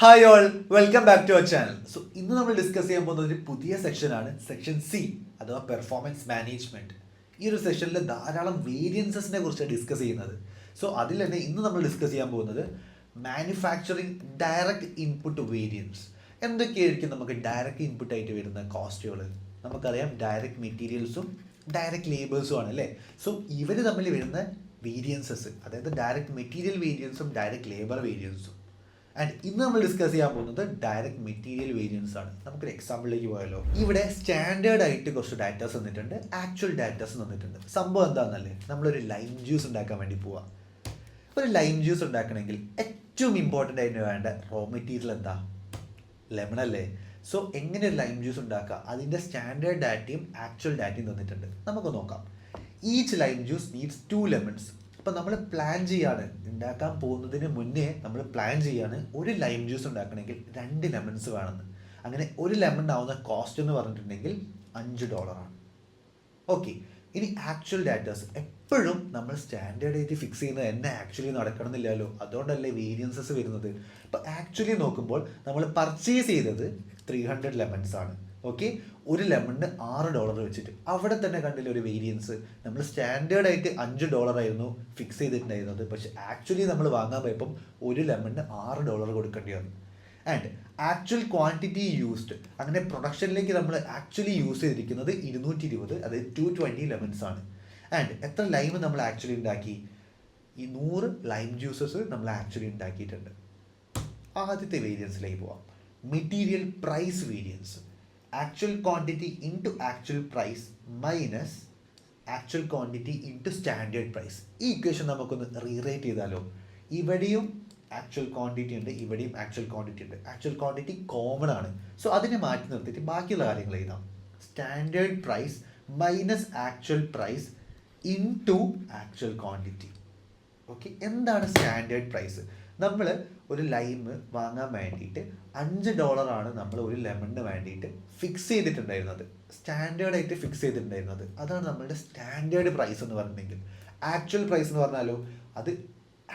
Hi all, welcome back to our channel. So ഇന്ന് നമ്മൾ discuss ചെയ്യാൻ പോകുന്ന ഒരു പുതിയ സെക്ഷനാണ് സെക്ഷൻ സി അഥവാ പെർഫോമൻസ് മാനേജ്മെന്റ്. ഈ ഒരു സെക്ഷനിൽ ധാരാളം വേരിയൻസസിനെ കുറിച്ച് ഡിസ്കസ് ചെയ്യുന്നത്. സോ അതിൽ തന്നെ ഇന്ന് നമ്മൾ ഡിസ്കസ് ചെയ്യാൻ പോകുന്നത് മാനുഫാക്ചറിങ് ഡയറക്റ്റ് ഇൻപുട്ട് വേരിയൻസ്. എന്തൊക്കെയായിരിക്കും നമുക്ക് ഡയറക്റ്റ് ഇൻപുട്ട് ആയിട്ട് വരുന്ന കോസ്റ്റുകൾ? നമുക്കറിയാം ഡയറക്റ്റ് മെറ്റീരിയൽസും ഡയറക്റ്റ് ലേബേഴ്സും ആണ് അല്ലേ. സോ ഇവർ തമ്മിൽ വരുന്ന വേരിയൻസസ്, അതായത് ഡയറക്റ്റ് മെറ്റീരിയൽ വേരിയൻസും ഡയറക്റ്റ് ലേബർ വേരിയൻസും. ആൻഡ് ഇന്ന് നമ്മൾ ഡിസ്കസ് ചെയ്യാൻ പോകുന്നത് ഡയറക്റ്റ് മെറ്റീരിയൽ വേരിയൻസ് ആണ്. നമുക്കൊരു എക്സാമ്പിളിലേക്ക് പോയാലോ. ഇവിടെ സ്റ്റാൻഡേർഡ് ആയിട്ട് കുറച്ച് ഡാറ്റാസ് തന്നിട്ടുണ്ട്, ആക്ച്വൽ ഡാറ്റാസ് തന്നിട്ടുണ്ട്. സംഭവം എന്താണെന്നല്ലേ, നമ്മളൊരു ലൈം ജ്യൂസ് ഉണ്ടാക്കാൻ വേണ്ടി പോവാം. ഒരു ലൈം ജ്യൂസ് ഉണ്ടാക്കണമെങ്കിൽ ഏറ്റവും ഇമ്പോർട്ടൻ്റ് ആയിട്ട് വേണ്ട റോ മെറ്റീരിയൽ എന്താ? ലെമൺ അല്ലേ. സോ എങ്ങനെ ഒരു ലൈം ജ്യൂസ് ഉണ്ടാക്കുക, അതിൻ്റെ സ്റ്റാൻഡേർഡ് ഡാറ്റയും ആക്ച്വൽ ഡാറ്റയും തന്നിട്ടുണ്ട്. നമുക്ക് നോക്കാം. Each lime juice needs 2 lemons. അപ്പോൾ നമ്മൾ പ്ലാൻ ചെയ്യാണ്, ഉണ്ടാക്കാൻ പോകുന്നതിന് മുന്നേ നമ്മൾ പ്ലാൻ ചെയ്യാണ് ഒരു ലൈം ജ്യൂസ് ഉണ്ടാക്കണമെങ്കിൽ 2 ലെമൺസ് വേണമെന്ന്. അങ്ങനെ ഒരു ലെമൺ ആവുന്ന കോസ്റ്റ് എന്ന് പറഞ്ഞിട്ടുണ്ടെങ്കിൽ $5. ഓക്കെ, ഇനി ആക്ച്വൽ ഡാറ്റാസ് എപ്പോഴും നമ്മൾ സ്റ്റാൻഡേർഡ് ആയിട്ട് ഫിക്സ് ചെയ്യുന്നത് എന്നെ ആക്ച്വലി നടക്കണമെന്നില്ലല്ലോ, അതുകൊണ്ടല്ലേ വേരിയൻസസ് വരുന്നത്. അപ്പോൾ ആക്ച്വലി നോക്കുമ്പോൾ നമ്മൾ പർച്ചേസ് ചെയ്തത് 300 ലെമൺസ് ആണ്. ഓക്കെ, ഒരു ലെമണിന് $6 വെച്ചിട്ട് അവിടെ തന്നെ കണ്ടില്ല ഒരു വേരിയൻസ്. നമ്മൾ സ്റ്റാൻഡേർഡ് ആയിട്ട് $5 ആയിരുന്നു ഫിക്സ് ചെയ്തിട്ടുണ്ടായിരുന്നത്, പക്ഷെ ആക്ച്വലി നമ്മൾ വാങ്ങാൻ പോയപ്പം ഒരു ലെമണിന് $6 കൊടുക്കേണ്ടി വന്നു. ആൻഡ് ആക്ച്വൽ ക്വാണ്ടിറ്റി യൂസ്ഡ്, അങ്ങനെ പ്രൊഡക്ഷനിലേക്ക് നമ്മൾ ആക്ച്വലി യൂസ് ചെയ്തിരിക്കുന്നത് 220, അതായത് 220 ലെമൺസ് ആണ്. ആൻഡ് എത്ര ലൈം നമ്മൾ ആക്ച്വലി ഉണ്ടാക്കി? 100 ലൈം ജ്യൂസസ് നമ്മൾ ആക്ച്വലി ഉണ്ടാക്കിയിട്ടുണ്ട്. ആദ്യത്തെ വേരിയൻസിലേക്ക് പോവാം. Material price variance. Actual quantity into actual price minus actual quantity into standard price. ഈ ഇക്വേഷൻ നമുക്കൊന്ന് റീറൈറ്റ് ചെയ്താലോ. ഇവിടെയും ആക്ച്വൽ ക്വാണ്ടിറ്റി ഉണ്ട്, ഇവിടെയും ആക്ച്വൽ ക്വാണ്ടിറ്റി ഉണ്ട്. ആക്ച്വൽ ക്വാണ്ടിറ്റി കോമൺ ആണ്, സോ അതിനെ മാറ്റി നിർത്തിയിട്ട് ബാക്കിയുള്ള കാര്യങ്ങൾ എഴുതാം. Standard price minus actual price into actual quantity. Okay, എന്താണ് സ്റ്റാൻഡേർഡ് പ്രൈസ്? നമ്മൾ ഒരു ലൈം വാങ്ങാൻ വേണ്ടിയിട്ട് $5 ആണ് നമ്മൾ ഒരു ലെമണിന് വേണ്ടിയിട്ട് ഫിക്സ് ചെയ്തിട്ടുണ്ടായിരുന്നത്, സ്റ്റാൻഡേർഡ് ആയിട്ട് ഫിക്സ് ചെയ്തിട്ടുണ്ടായിരുന്നത്. അതാണ് നമ്മളുടെ സ്റ്റാൻഡേർഡ് പ്രൈസ് എന്ന് പറഞ്ഞിട്ടുണ്ടെങ്കിൽ. ആക്ച്വൽ പ്രൈസ് എന്ന് പറഞ്ഞാലോ, അത്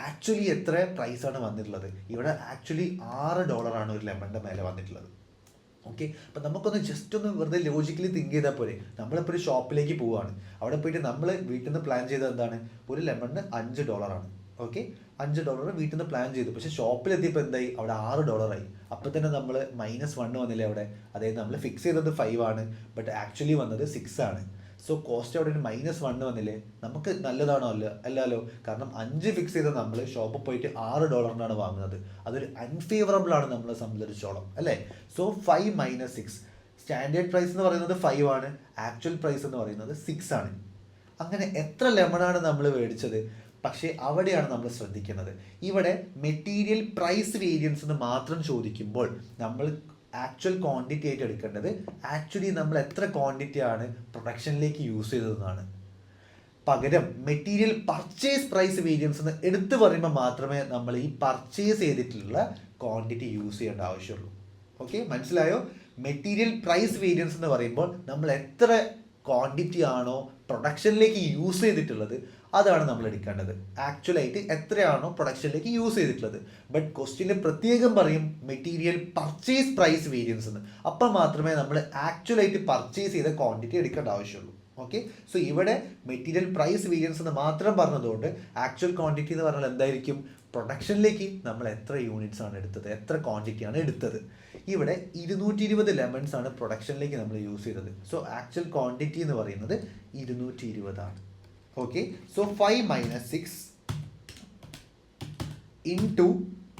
ആക്ച്വലി എത്ര പ്രൈസാണ് വന്നിട്ടുള്ളത്? ഇവിടെ ആക്ച്വലി $6 ആണ് ഒരു ലെമണിൻ്റെ മേലെ വന്നിട്ടുള്ളത്. ഓക്കെ, അപ്പം നമുക്കൊന്ന് ജസ്റ്റ് ഒന്ന് വെറുതെ ലോജിക്കലി തിങ്ക് ചെയ്താൽ പോരെ. നമ്മളിപ്പോൾ ഒരു ഷോപ്പിലേക്ക് പോവുകയാണ്, അവിടെ പോയിട്ട് നമ്മൾ വീട്ടിൽ നിന്ന് പ്ലാൻ ചെയ്തത് എന്താണ്? ഒരു ലെമണിന് $5 ആണ്. ഓക്കെ, $5 വീട്ടിൽ നിന്ന് പ്ലാൻ ചെയ്തു, പക്ഷേ ഷോപ്പിലെത്തിയപ്പോൾ എന്തായി? അവിടെ $6 ആയി. അപ്പോൾ തന്നെ നമ്മൾ -1 വന്നില്ലേ അവിടെ. അതായത് നമ്മൾ ഫിക്സ് ചെയ്തത് 5 ആണ്, ബട്ട് ആക്ച്വലി വന്നത് 6 ആണ്. സോ കോസ്റ്റ് അവിടെ ഒരു -1 വന്നില്ലേ. നമുക്ക് നല്ലതാണോ? അല്ലല്ലോ, കാരണം 5 ഫിക്സ് ചെയ്ത് നമ്മൾ ഷോപ്പിൽ പോയിട്ട് $6 വാങ്ങുന്നത്. അതൊരു അൺഫേവറബിൾ ആണ് നമ്മളെ സംബന്ധിച്ചോളം അല്ലേ. സോ 5 - 6, സ്റ്റാൻഡേർഡ് പ്രൈസ് എന്ന് പറയുന്നത് 5 ആണ്, ആക്ച്വൽ പ്രൈസ് എന്ന് പറയുന്നത് 6 ആണ്. അങ്ങനെ എത്ര ലെമണാണ് നമ്മൾ മേടിച്ചത്? പക്ഷേ അവിടെയാണ് നമ്മൾ ശ്രദ്ധിക്കുന്നത്. ഇവിടെ മെറ്റീരിയൽ പ്രൈസ് വേരിയൻസ് എന്ന് മാത്രം ചോദിക്കുമ്പോൾ നമ്മൾ ആക്ച്വൽ ക്വാണ്ടിറ്റി ആയിട്ട് എടുക്കേണ്ടത് ആക്ച്വലി നമ്മൾ എത്ര ക്വാണ്ടിറ്റിയാണ് പ്രൊഡക്ഷനിലേക്ക് യൂസ് ചെയ്തതെന്നാണ്. പകരം മെറ്റീരിയൽ പർച്ചേസ് പ്രൈസ് വേരിയൻസ് എന്ന് എടുത്തു പറയുമ്പോൾ മാത്രമേ നമ്മൾ ഈ പർച്ചേസ് ചെയ്തിട്ടുള്ള ക്വാണ്ടിറ്റി യൂസ് ചെയ്യേണ്ട ആവശ്യമുള്ളൂ. ഓക്കെ, മനസ്സിലായോ? മെറ്റീരിയൽ പ്രൈസ് വേരിയൻസ് എന്ന് പറയുമ്പോൾ നമ്മൾ എത്ര ക്വാണ്ടിറ്റി ആണോ പ്രൊഡക്ഷനിലേക്ക് യൂസ് ചെയ്തിട്ടുള്ളത് അതാണ് നമ്മൾ എടുക്കേണ്ടത്. ആക്ച്വലായിട്ട് എത്രയാണോ പ്രൊഡക്ഷനിലേക്ക് യൂസ് ചെയ്തിട്ടുള്ളത്. ബട്ട് ക്വസ്റ്റ്യനിൽ പ്രത്യേകം പറയും മെറ്റീരിയൽ പർച്ചേസ് പ്രൈസ് വേരിയൻസ് എന്ന്. അപ്പം മാത്രമേ നമ്മൾ ആക്ച്വലായിട്ട് പർച്ചേസ് ചെയ്ത ക്വാണ്ടിറ്റി എടുക്കേണ്ട ആവശ്യമുള്ളൂ. ഓക്കെ, സോ ഇവിടെ മെറ്റീരിയൽ പ്രൈസ് വേരിയൻസ് എന്ന് മാത്രം പറഞ്ഞതുകൊണ്ട് ആക്ച്വൽ ക്വാണ്ടിറ്റി എന്ന് പറഞ്ഞാൽ എന്തായിരിക്കും? പ്രൊഡക്ഷനിലേക്ക് നമ്മൾ എത്ര യൂണിറ്റ്സ് ആണ് എടുത്തത്, എത്ര ക്വാണ്ടിറ്റിയാണ് എടുത്തത്. ഇവിടെ 220 ലെമൺസ് ആണ് പ്രൊഡക്ഷനിലേക്ക് നമ്മൾ യൂസ് ചെയ്തത്. സോ ആക്ച്വൽ ക്വാണ്ടിറ്റി എന്ന് പറയുന്നത് 220 ആണ്. Okay, so 5 - 6 into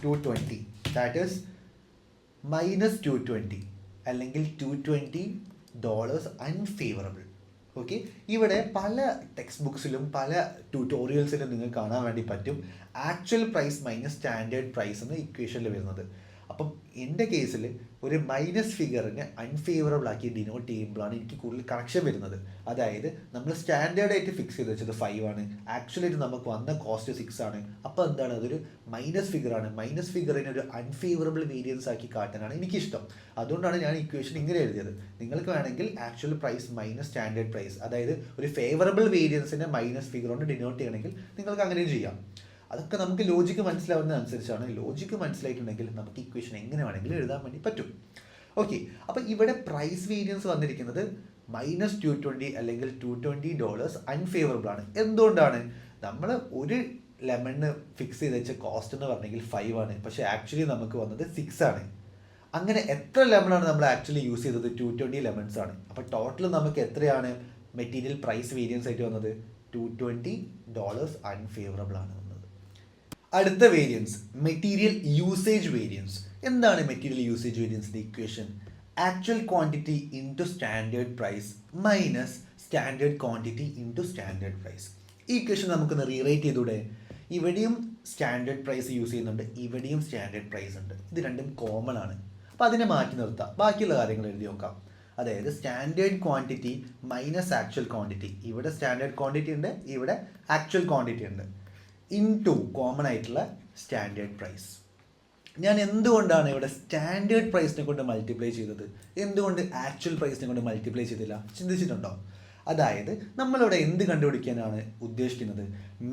220, that is -220, അല്ലെങ്കിൽ $220 അൺഫേവറബിൾ. ഓക്കെ, ഇവിടെ പല ടെക്സ്റ്റ് ബുക്സിലും പല ട്യൂട്ടോറിയൽസിലും നിങ്ങൾക്ക് കാണാൻ വേണ്ടി പറ്റും actual price minus standard price എന്ന ഇക്വേഷനിൽ വരുന്നത്. അപ്പം എൻ്റെ കേസിൽ ഒരു മൈനസ് ഫിഗറിനെ അൺഫേവറബിൾ ആക്കി ഡിനോട്ട് ചെയ്യുമ്പോഴാണ് എനിക്ക് കൂടുതൽ കറക്ഷൻ വരുന്നത്. അതായത് നമ്മൾ സ്റ്റാൻഡേർഡ് ആയിട്ട് ഫിക്സ് ചെയ്ത് വെച്ചത് 5 ആണ്, ആക്ച്വലായിട്ട് നമുക്ക് വന്ന കോസ്റ്റ് 6 ആണ്. അപ്പോൾ എന്താണ്, അതൊരു മൈനസ് ഫിഗറാണ്. മൈനസ് ഫിഗറിനെ ഒരു അൺഫേവറബിൾ വേരിയൻസ് ആക്കി കാട്ടാനാണ് എനിക്കിഷ്ടം. അതുകൊണ്ടാണ് ഞാൻ ഇക്വേഷൻ ഇങ്ങനെ എഴുതിയത്. നിങ്ങൾക്ക് വേണമെങ്കിൽ actual price minus standard price, അതായത് ഒരു ഫേവറബിൾ വേരിയൻസിനെ മൈനസ് ഫിഗർ കൊണ്ട് ഡിനോട്ട് ചെയ്യണമെങ്കിൽ നിങ്ങൾക്ക് അങ്ങനെ ചെയ്യാം. അതൊക്കെ നമുക്ക് ലോജിക്ക് മനസ്സിലാവുന്നതനുസരിച്ചാണ്. ലോജിക്ക് മനസ്സിലായിട്ടുണ്ടെങ്കിൽ നമുക്ക് ഇക്വേഷൻ എങ്ങനെ വേണമെങ്കിലും എഴുതാൻ വേണ്ടി പറ്റും. ഓക്കെ, അപ്പോൾ ഇവിടെ പ്രൈസ് വേരിയൻസ് വന്നിരിക്കുന്നത് -220 അല്ലെങ്കിൽ $220 അൺഫേവറബിൾ ആണ്. എന്തുകൊണ്ടാണ്? നമ്മൾ ഒരു ലെമണിന് ഫിക്സ് ചെയ്ത് വെച്ച കോസ്റ്റ് എന്ന് പറഞ്ഞെങ്കിൽ 5 ആണ്, പക്ഷേ ആക്ച്വലി നമുക്ക് വന്നത് 6 ആണ്. അങ്ങനെ എത്ര ലെമണാണ് നമ്മൾ ആക്ച്വലി യൂസ് ചെയ്തത്? 220 ലെമൺസ് ആണ്. അപ്പോൾ ടോട്ടൽ നമുക്ക് എത്രയാണ് മെറ്റീരിയൽ പ്രൈസ് വേരിയൻസ് ആയിട്ട് വന്നത്? $220 അൺഫേവറബിൾ ആണ് വന്നത്. അടുത്ത വേരിയൻസ് മെറ്റീരിയൽ യൂസേജ് വേരിയൻസ്. എന്താണ് മെറ്റീരിയൽ യൂസേജ് വേരിയൻസിൻ്റെ equation? Actual quantity into standard price minus standard quantity into standard price. ഈ ഇക്വേഷൻ നമുക്കൊന്ന് റീറൈറ്റ് ചെയ്തൂടെ? ഇവിടെയും സ്റ്റാൻഡേർഡ് പ്രൈസ് യൂസ് ചെയ്യുന്നുണ്ട്, ഇവിടെയും സ്റ്റാൻഡേർഡ് പ്രൈസ് ഉണ്ട്. ഇത് രണ്ടും കോമൺ ആണ്. അപ്പോൾ അതിനെ മാറ്റി നിർത്താം, ബാക്കിയുള്ള കാര്യങ്ങൾ എഴുതി നോക്കാം. അതായത് standard quantity minus actual quantity. ഇവിടെ സ്റ്റാൻഡേർഡ് ക്വാണ്ടിറ്റി ഉണ്ട്, ഇവിടെ ആക്ച്വൽ ക്വാണ്ടിറ്റി ഉണ്ട്. ഇൻടു കോമൺ ആയിട്ടുള്ള സ്റ്റാൻഡേർഡ് പ്രൈസ്. ഞാൻ എന്തുകൊണ്ടാണ് ഇവിടെ സ്റ്റാൻഡേർഡ് പ്രൈസിനെ കൊണ്ട് മൾട്ടിപ്ലൈ ചെയ്തത്? എന്തുകൊണ്ട് ആക്ച്വൽ പ്രൈസിനെ കൊണ്ട് മൾട്ടിപ്ലൈ ചെയ്തില്ല? ചിന്തിച്ചിട്ടുണ്ടോ? അതായത് നമ്മളിവിടെ എന്ത് കണ്ടുപിടിക്കാനാണ് ഉദ്ദേശിക്കുന്നത്?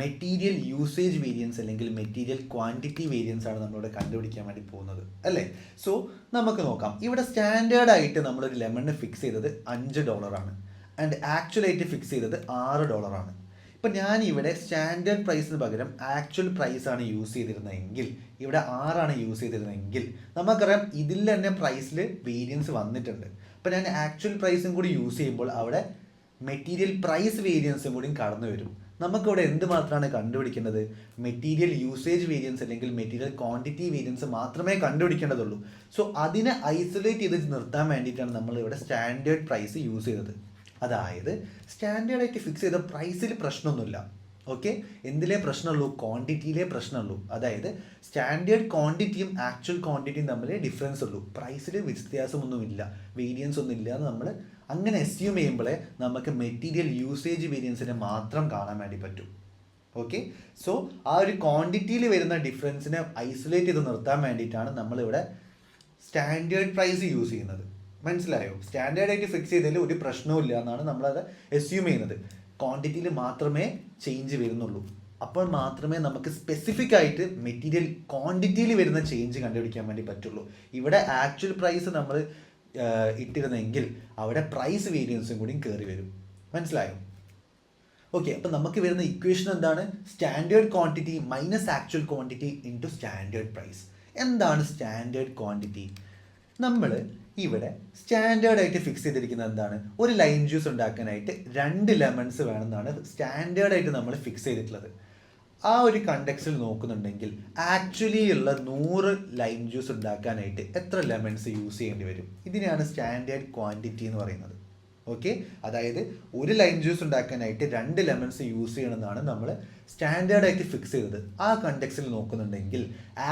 മെറ്റീരിയൽ യൂസേജ് വേരിയൻസ് അല്ലെങ്കിൽ മെറ്റീരിയൽ ക്വാണ്ടിറ്റി വേരിയൻസ് ആണ് നമ്മളിവിടെ കണ്ടുപിടിക്കാൻ വേണ്ടി പോകുന്നത്, അല്ലേ? സോ നമുക്ക് നോക്കാം. ഇവിടെ സ്റ്റാൻഡേർഡ് ആയിട്ട് നമ്മളൊരു ലെമണിന് ഫിക്സ് ചെയ്തത് $5 ആണ്, ആൻഡ് ആക്ച്വലായിട്ട് ഫിക്സ് ചെയ്തത് $6 ആണ്. ഇപ്പം ഞാൻ ഇവിടെ സ്റ്റാൻഡേർഡ് പ്രൈസിന് പകരം ആക്ച്വൽ പ്രൈസ് ആണ് യൂസ് ചെയ്തിരുന്നതെങ്കിൽ, ഇവിടെ 6 ആണ് യൂസ് ചെയ്തിരുന്നതെങ്കിൽ, നമുക്കറിയാം ഇതിൽ തന്നെ പ്രൈസിൽ വേരിയൻസ് വന്നിട്ടുണ്ട്. അപ്പം ഞാൻ ആക്ച്വൽ പ്രൈസും കൂടി യൂസ് ചെയ്യുമ്പോൾ അവിടെ മെറ്റീരിയൽ പ്രൈസ് വേരിയൻസും കൂടി കടന്നു വരും. നമുക്കിവിടെ എന്ത് മാത്രമാണ് കണ്ടുപിടിക്കേണ്ടത്? മെറ്റീരിയൽ യൂസേജ് വേരിയൻസ് അല്ലെങ്കിൽ മെറ്റീരിയൽ ക്വാണ്ടിറ്റി വേരിയൻസ് മാത്രമേ കണ്ടുപിടിക്കേണ്ടതുള്ളൂ. സോ അതിനെ ഐസൊലേറ്റ് ചെയ്ത് നിർത്താൻ വേണ്ടിയിട്ടാണ് നമ്മൾ ഇവിടെ സ്റ്റാൻഡേർഡ് പ്രൈസ് യൂസ് ചെയ്തത്. അതായത് സ്റ്റാൻഡേർഡായിട്ട് ഫിക്സ് ചെയ്ത പ്രൈസിൽ പ്രശ്നമൊന്നുമില്ല. ഓക്കെ, എന്തിലേ പ്രശ്നമുള്ളൂ? ക്വാണ്ടിറ്റിയിലേ പ്രശ്നമുള്ളൂ. അതായത് സ്റ്റാൻഡേർഡ് ക്വാണ്ടിറ്റിയും ആക്ച്വൽ ക്വാണ്ടിറ്റിയും തമ്മിൽ ഡിഫറൻസ് ഉള്ളൂ. പ്രൈസിൽ വ്യത്യാസമൊന്നുമില്ല, വേരിയൻസ് ഒന്നും ഇല്ല എന്ന് നമ്മൾ അങ്ങനെ അസ്യൂം ചെയ്യുമ്പോഴേ നമുക്ക് മെറ്റീരിയൽ യൂസേജ് വേരിയൻസിനെ മാത്രം കാണാൻ വേണ്ടി പറ്റും. ഓക്കെ, സോ ആ ഒരു ക്വാണ്ടിറ്റിയിൽ വരുന്ന ഡിഫറൻസിനെ ഐസൊലേറ്റ് ചെയ്ത് നിർത്താൻ വേണ്ടിയിട്ടാണ് നമ്മളിവിടെ സ്റ്റാൻഡേർഡ് പ്രൈസ് യൂസ് ചെയ്യുന്നത്. മനസ്സിലായോ? സ്റ്റാൻഡേർഡ് ആയിട്ട് ഫിക്സ് ചെയ്തതിൽ ഒരു പ്രശ്നവും ഇല്ല എന്നാണ് നമ്മളത് അസ്യൂം ചെയ്യുന്നത്. ക്വാണ്ടിറ്റിയിൽ മാത്രമേ ചേഞ്ച് വരുന്നുള്ളൂ. അപ്പോൾ മാത്രമേ നമുക്ക് സ്പെസിഫിക് ആയിട്ട് മെറ്റീരിയൽ ക്വാണ്ടിറ്റിയിൽ വരുന്ന ചേഞ്ച് കണ്ടുപിടിക്കാൻ വേണ്ടി പറ്റുള്ളൂ. ഇവിടെ ആക്ച്വൽ പ്രൈസ് നമ്മൾ ഇട്ടിരുന്നെങ്കിൽ അവിടെ പ്രൈസ് വേരിയൻസും കൂടി കയറി വരും. മനസ്സിലായോ? ഓക്കെ, അപ്പം നമുക്ക് വരുന്ന ഇക്വേഷൻ എന്താണ്? Standard quantity minus actual quantity into standard price. എന്താണ് സ്റ്റാൻഡേർഡ് ക്വാണ്ടിറ്റി? നമ്മൾ ഇവിടെ സ്റ്റാൻഡേർഡ് ആയിട്ട് ഫിക്സ് ചെയ്തിരിക്കുന്നത് എന്താണ്? ഒരു ലൈം ജ്യൂസ് ഉണ്ടാക്കാനായിട്ട് 2 ലെമൺസ് വേണമെന്നാണ് സ്റ്റാൻഡേർഡ് ആയിട്ട് നമ്മൾ ഫിക്സ് ചെയ്തിട്ടുള്ളത്. ആ ഒരു കണ്ടക്സിൽ നോക്കുന്നുണ്ടെങ്കിൽ ആക്ച്വലി ഉള്ള 100 ലൈം ജ്യൂസ് ഉണ്ടാക്കാനായിട്ട് എത്ര ലെമൺസ് യൂസ് ചെയ്യേണ്ടി വരും? ഇതിനെയാണ് സ്റ്റാൻഡേർഡ് ക്വാണ്ടിറ്റി എന്ന് പറയുന്നത്. ഓക്കെ, അതായത് ഒരു ലൈം ജ്യൂസ് ഉണ്ടാക്കാനായിട്ട് 2 ലെമൺസ് യൂസ് ചെയ്യണമെന്നാണ് നമ്മൾ സ്റ്റാൻഡേർഡ് ആയിട്ട് ഫിക്സ് ചെയ്തത്. ആ കണ്ടക്സിൽ നോക്കുന്നുണ്ടെങ്കിൽ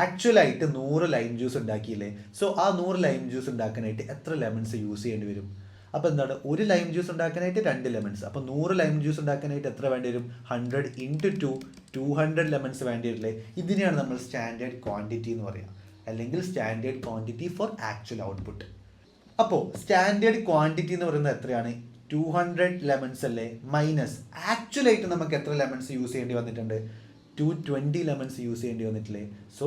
ആക്ച്വലായിട്ട് 100 ലൈം ജ്യൂസ് ഉണ്ടാക്കിയില്ലേ? സോ ആ 100 ലൈം ജ്യൂസ് ഉണ്ടാക്കാനായിട്ട് എത്ര ലെമൺസ് യൂസ് ചെയ്യേണ്ടി വരും? അപ്പോൾ എന്താണ്? ഒരു ലൈം ജ്യൂസ് ഉണ്ടാക്കാനായിട്ട് 2 ലെമൺസ്. അപ്പോൾ 100 ലൈം ജ്യൂസ് ഉണ്ടാക്കാനായിട്ട് എത്ര വേണ്ടി വരും? 100 × 2 200 ലെമൺസ് വേണ്ടി വരില്ലേ? ഇതിനെയാണ് നമ്മൾ സ്റ്റാൻഡേർഡ് ക്വാണ്ടിറ്റി എന്ന് പറയുക, അല്ലെങ്കിൽ standard quantity four actual output. അപ്പോൾ സ്റ്റാൻഡേർഡ് ക്വാണ്ടിറ്റി എന്ന് പറയുന്നത് എത്രയാണ്? 200 ലെമൺസ് അല്ലേ? മൈനസ് ആക്ച്വലായിട്ട് നമുക്ക് എത്ര ലെമൺസ് യൂസ് ചെയ്യേണ്ടി വന്നിട്ടുണ്ട്? 220 ലെമൺസ് യൂസ് ചെയ്യേണ്ടി വന്നിട്ടില്ലേ? So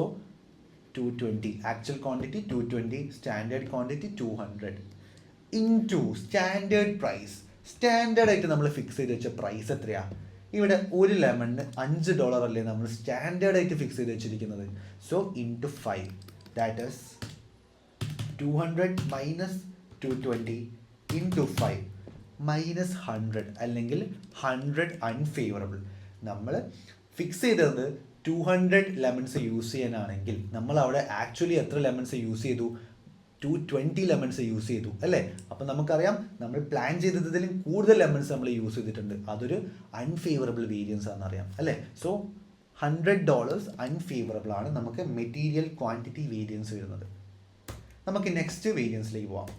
220 actual quantity, 220 standard quantity 200 into standard price. Standard ആയിട്ട് നമ്മൾ ഫിക്സ് ചെയ്ത് വെച്ച പ്രൈസ് എത്രയാണ്? ഇവിടെ ഒരു ലെമണിന് $5 അല്ലേ നമ്മൾ സ്റ്റാൻഡേർഡ് ആയിട്ട് ഫിക്സ് ചെയ്ത് വെച്ചിരിക്കുന്നത്. So into 5, that is 200 minus 220 into 5 minus 100 അല്ലെങ്കിൽ 100 അൺഫേവറബിൾ. നമ്മൾ ഫിക്സ് ചെയ്തത് 200 ലെമൺസ് യൂസ് ചെയ്യാനാണെങ്കിൽ നമ്മൾ അവിടെ ആക്ച്വലി എത്ര ലെമൺസ് യൂസ് ചെയ്തു? 220 ലെമൺസ് യൂസ് ചെയ്തു അല്ലേ? അപ്പം നമുക്കറിയാം നമ്മൾ പ്ലാൻ ചെയ്തതിലും കൂടുതൽ ലെമൺസ് നമ്മൾ യൂസ് ചെയ്തിട്ടുണ്ട്. അതൊരു അൺഫേവറബിൾ വേരിയൻസ് ആണെന്നറിയാം അല്ലേ? സോ $100 അൺഫേവറബിൾ ആണ് നമുക്ക് മെറ്റീരിയൽ ക്വാണ്ടിറ്റി വേരിയൻസ് വരുന്നത്. നമുക്ക് നെക്സ്റ്റ് വേരിയൻസിലേക്ക് പോവാം.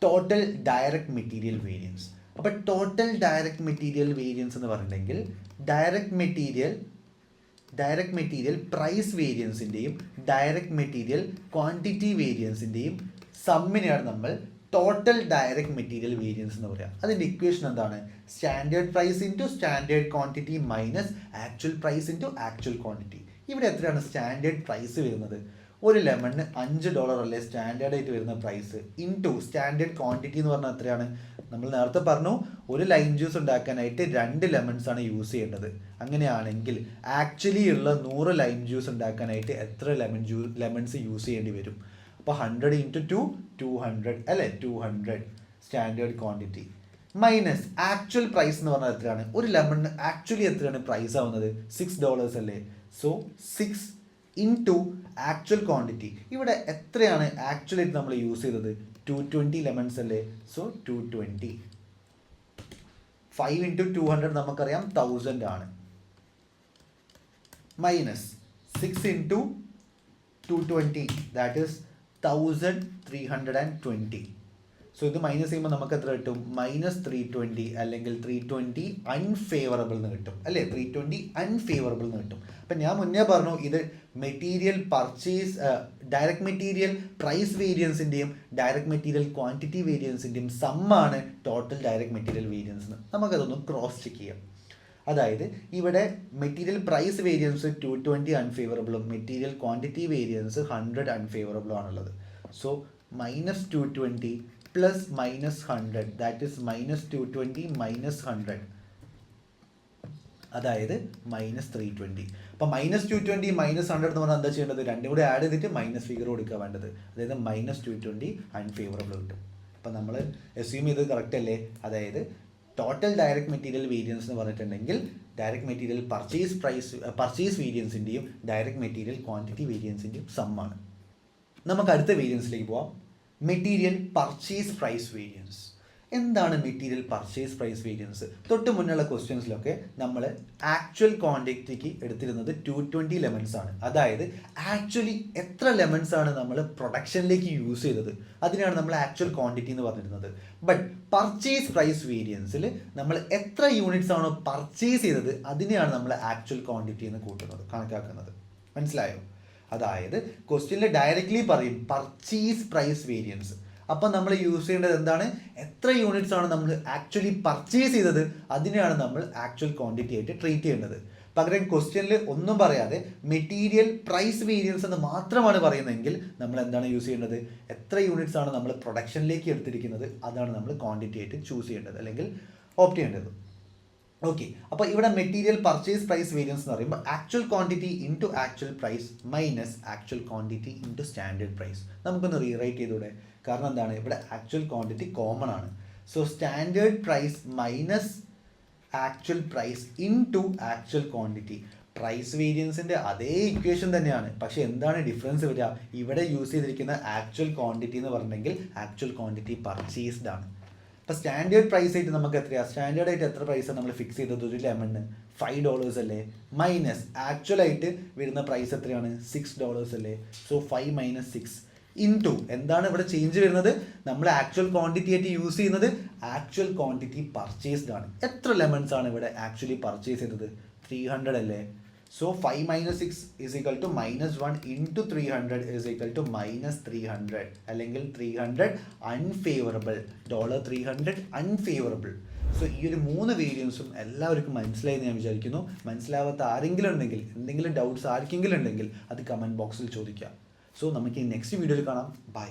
Total direct material variance. അപ്പോൾ ടോട്ടൽ ഡയറക്റ്റ് മെറ്റീരിയൽ വേരിയൻസ് എന്ന് പറഞ്ഞിട്ടുണ്ടെങ്കിൽ ഡയറക്റ്റ് മെറ്റീരിയൽ പ്രൈസ് വേരിയൻസിൻ്റെയും ഡയറക്റ്റ് മെറ്റീരിയൽ ക്വാണ്ടിറ്റി വേരിയൻസിൻ്റെയും സമ്മിനെയാണ് നമ്മൾ ടോട്ടൽ ഡയറക്റ്റ് മെറ്റീരിയൽ വേരിയൻസ് എന്ന് പറയാം. അതിൻ്റെ ഇക്വേഷൻ എന്താണ്? Standard price into standard quantity minus actual price into actual quantity. ഇവിടെ എത്രയാണ് സ്റ്റാൻഡേർഡ് പ്രൈസ് വരുന്നത്? ഒരു ലെമണിന് $5 അല്ലേ സ്റ്റാൻഡേർഡ് ആയിട്ട് വരുന്ന പ്രൈസ്, ഇൻറ്റു സ്റ്റാൻഡേർഡ് ക്വാണ്ടിറ്റി എന്ന് പറഞ്ഞാൽ എത്രയാണ്? നമ്മൾ നേരത്തെ പറഞ്ഞു ഒരു ലൈം ജ്യൂസ് ഉണ്ടാക്കാനായിട്ട് 2 ലെമൺസ് ആണ് യൂസ് ചെയ്യേണ്ടത്. അങ്ങനെയാണെങ്കിൽ ആക്ച്വലി ഉള്ള 100 ലൈം ജ്യൂസ് ഉണ്ടാക്കാനായിട്ട് എത്ര ലെമൺസ് യൂസ് ചെയ്യേണ്ടി വരും? അപ്പോൾ 100 × 2 200 അല്ലേ, 200 standard quantity minus actual price എന്ന് പറഞ്ഞാൽ എത്രയാണ്? ഒരു ലെമണിന് ആക്ച്വലി എത്രയാണ് പ്രൈസ് ആവുന്നത്? $6 അല്ലേ. So 6 into actual quantity. ഇവിടെ എത്രയാണ് ആക്ച്വലായിട്ട് നമ്മൾ യൂസ് ചെയ്തത്? 220 ലെമൺസ് അല്ലേ. സോ 220. 5 × 200 നമുക്കറിയാം 1000 ആണ്. Minus 6 × 220 that is 1320. സോ ഇത് മൈനസ് ചെയ്യുമ്പോൾ നമുക്ക് എത്ര കിട്ടും? -320 അല്ലെങ്കിൽ 320 അൺഫേവറബിൾ എന്ന് കിട്ടും അല്ലേ. 320 അൺഫേവറബിൾ എന്ന് കിട്ടും. അപ്പം ഞാൻ മുന്നേ പറഞ്ഞു ഇത് material purchase direct material price വേരിയൻസിൻ്റെയും ഡയറക്റ്റ് മെറ്റീരിയൽ ക്വാണ്ടിറ്റി വേരിയൻസിൻ്റെയും സമ്മാണ് ടോട്ടൽ ഡയറക്റ്റ് മെറ്റീരിയൽ വേരിയൻസ് എന്ന്. നമുക്കതൊന്ന് ക്രോസ് ചെക്ക് ചെയ്യാം. അതായത് ഇവിടെ മെറ്റീരിയൽ പ്രൈസ് വേരിയൻസ് 220 അൺഫേവറബിളും മെറ്റീരിയൽ ക്വാണ്ടിറ്റി വേരിയൻസ് 100 അൺഫേവറബിളും ആണുള്ളത്. സോ -220 പ്ലസ് -100 ദാറ്റ് ഈസ് -220 -100 അതായത് -320. അപ്പോൾ -220 -100 എന്ന് പറഞ്ഞാൽ എന്താ ചെയ്യേണ്ടത്? രണ്ടും കൂടി ആഡ് ചെയ്തിട്ട് മൈനസ് ഫിഗർ കൊടുക്കുക വേണ്ടത്. അതായത് -220 അൺഫേവറബിൾ കിട്ടും. അപ്പോൾ നമ്മൾ അസ്യൂം ചെയ്തത് കറക്റ്റ് അല്ലേ? അതായത് ടോട്ടൽ ഡയറക്റ്റ് മെറ്റീരിയൽ വേരിയൻസ് എന്ന് പറഞ്ഞിട്ടുണ്ടെങ്കിൽ ഡയറക്റ്റ് മെറ്റീരിയൽ പർച്ചേസ് വേരിയൻസിൻ്റെയും ഡയറക്റ്റ് മെറ്റീരിയൽ ക്വാണ്ടിറ്റി വേരിയൻസിൻ്റെയും സമ്മാണ്. നമുക്ക് അടുത്ത വേരിയൻസിലേക്ക് പോവാം. Material purchase price variance. എന്താണ് മെറ്റീരിയൽ പർച്ചേസ് പ്രൈസ് വേരിയൻസ്? തൊട്ട് മുന്നുള്ള ക്വസ്റ്റ്യൻസിലൊക്കെ നമ്മൾ ആക്ച്വൽ ക്വാണ്ടിറ്റിക്ക് എടുത്തിരുന്നത് 220 ലെമൺസ് ആണ്. അതായത് ആക്ച്വലി എത്ര ലെമൺസ് ആണ് നമ്മൾ പ്രൊഡക്ഷനിലേക്ക് യൂസ് ചെയ്തത് അതിനാണ് നമ്മൾ ആക്ച്വൽ ക്വാണ്ടിറ്റി എന്ന് പറഞ്ഞിരുന്നത്. ബട്ട് പർച്ചേസ് പ്രൈസ് വേരിയൻസിൽ നമ്മൾ എത്ര യൂണിറ്റ്സ് ആണോ പർച്ചേസ് ചെയ്തത് അതിനെയാണ് നമ്മൾ ആക്ച്വൽ ക്വാണ്ടിറ്റി എന്ന് കണക്കാക്കുന്നത്. മനസ്സിലായോ? അതായത് ക്വസ്റ്റ്യനിൽ ഡയറക്റ്റ്ലി പറയും പർച്ചേസ് പ്രൈസ് വേരിയൻസ്. അപ്പം നമ്മൾ യൂസ് ചെയ്യേണ്ടത് എന്താണ്? എത്ര യൂണിറ്റ്സ് ആണ് നമ്മൾ ആക്ച്വലി പർച്ചേസ് ചെയ്തത് അതിനെയാണ് നമ്മൾ ആക്ച്വൽ ക്വാണ്ടിറ്റി ആയിട്ട് ട്രീറ്റ് ചെയ്യേണ്ടത്. പകരം ക്വസ്റ്റ്യനിൽ ഒന്നും പറയാതെ മെറ്റീരിയൽ പ്രൈസ് വേരിയൻസ് എന്ന് മാത്രമാണ് പറയുന്നതെങ്കിൽ നമ്മൾ എന്താണ് യൂസ് ചെയ്യേണ്ടത്? എത്ര യൂണിറ്റ്സ് ആണ് നമ്മൾ പ്രൊഡക്ഷനിലേക്ക് എടുത്തിരിക്കുന്നത് അതാണ് നമ്മൾ ക്വാണ്ടിറ്റി ആയിട്ട് ചൂസ് ചെയ്യേണ്ടത് അല്ലെങ്കിൽ ഓപ്റ്റ് ചെയ്യേണ്ടത്. ഓക്കെ, അപ്പോൾ ഇവിടെ മെറ്റീരിയൽ പർച്ചേസ് പ്രൈസ് വേരിയൻസ് എന്ന് പറയുമ്പോൾ actual quantity into actual price minus actual quantity into standard price. നമുക്കൊന്ന് റീറൈറ്റ് ചെയ്തൂടെ? കാരണം എന്താണ്? ഇവിടെ ആക്ച്വൽ ക്വാണ്ടിറ്റി കോമൺ ആണ്. So standard price minus actual price into actual quantity. Price വേരിയൻസിൻ്റെ അതേ ഇക്വേഷൻ തന്നെയാണ്, പക്ഷേ എന്താണ് ഡിഫറൻസ് വരിക? ഇവിടെ യൂസ് ചെയ്തിരിക്കുന്ന ആക്ച്വൽ ക്വാണ്ടിറ്റി എന്ന് പറഞ്ഞെങ്കിൽ ആക്ച്വൽ ക്വാണ്ടിറ്റി പർച്ചേസ്ഡ് ആണ്. അപ്പോൾ സ്റ്റാൻഡേർഡ് പ്രൈസ് ആയിട്ട് നമുക്ക് എത്രയാണ്? സ്റ്റാൻഡേർഡ് ആയിട്ട് എത്ര പ്രൈസാണ് നമ്മൾ ഫിക്സ് ചെയ്തത്? ഒരു ലെമണിന് $5 അല്ലേ. മൈനസ് ആക്ച്വലായിട്ട് വരുന്ന പ്രൈസ് എത്രയാണ്? $6 അല്ലേ. സോ 5 - 6 ഇൻറ്റു എന്താണ് ഇവിടെ ചേഞ്ച് വരുന്നത്? നമ്മൾ ആക്ച്വൽ ക്വാണ്ടിറ്റി ആയിട്ട് യൂസ് ചെയ്യുന്നത് ആക്ച്വൽ ക്വാണ്ടിറ്റി പർച്ചേസ്ഡ് ആണ്. എത്ര ലെമൺസ് ആണ് ഇവിടെ ആക്ച്വലി പർച്ചേസ് ചെയ്തത്? 300 അല്ലേ. So 5 - 6 is equal to -1 into 300 is equal to -300 അല്ലെങ്കിൽ 300 അൺഫേവറബിൾ, $300 അൺഫേവറബിൾ. സോ ഈ ഒരു 3 വേരിയൻസും എല്ലാവർക്കും മനസ്സിലായി ഞാൻ വിചാരിക്കുന്നു. മനസ്സിലാവാത്ത ആരെങ്കിലും ഉണ്ടെങ്കിൽ, എന്തെങ്കിലും ഡൗട്ട്സ് ആർക്കെങ്കിലും ഉണ്ടെങ്കിൽ അത് കമൻറ്റ് ബോക്സിൽ ചോദിക്കുക. സോ നമുക്ക് ഈ നെക്സ്റ്റ് വീഡിയോയിൽ കാണാം. ബൈ.